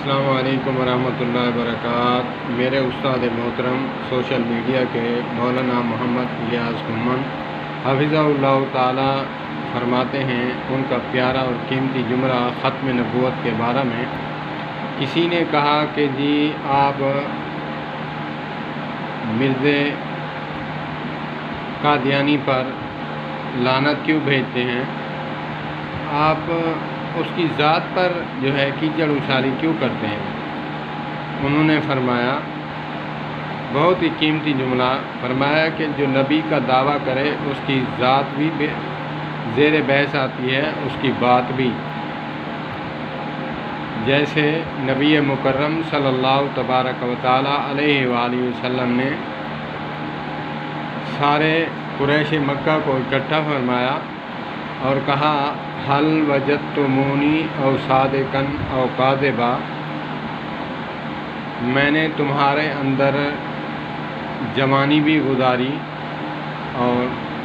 السلام علیکم ورحمۃ اللہ وبرکاتہ۔ میرے استاد محترم سوشل میڈیا کے مولانا محمد الیاس گھمن حفظہ اللہ تعالی فرماتے ہیں، ان کا پیارا اور قیمتی جملہ ختم نبوت کے بارے میں۔ کسی نے کہا کہ جی آپ مرزا قادیانی پر لعنت کیوں بھیجتے ہیں؟ آپ اس کی ذات پر جو ہے کیچڑ اچھالی کیوں کرتے ہیں؟ انہوں نے فرمایا، بہت ہی قیمتی جملہ فرمایا کہ جو نبی کا دعویٰ کرے اس کی ذات بھی زیر بحث آتی ہے، اس کی بات بھی۔ جیسے نبی مکرم صلی اللہ تبارک و تعالی علیہ وآلہ وسلم نے سارے قریش مکہ کو اکٹھا فرمایا اور کہا، حل وجدتمونی او صادقاً او کاذبا، میں نے تمہارے اندر جوانی بھی گزاری اور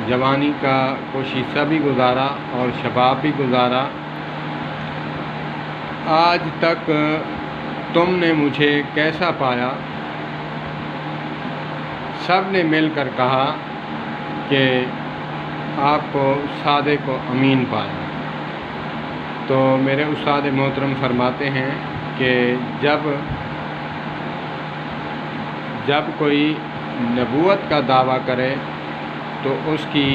جوانی کا کچھ حصہ بھی گزارا اور شباب بھی گزارا، آج تک تم نے مجھے کیسا پایا؟ سب نے مل کر کہا کہ آپ کو صادق و امین پایا۔ تو میرے استاد محترم فرماتے ہیں کہ جب کوئی نبوت کا دعویٰ کرے تو اس کی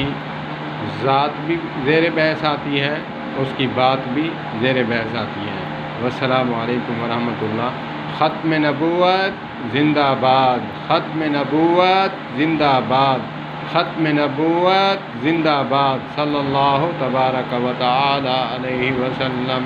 ذات بھی زیر بحث آتی ہے، اس کی بات بھی زیر بحث آتی ہے۔ والسلام علیکم ورحمۃ اللہ۔ ختم نبوت زندہ باد، ختم نبوت زندہ باد، ختم نبوت زندہ باد، صلی اللہ تبارک و تعالی علیہ وسلم۔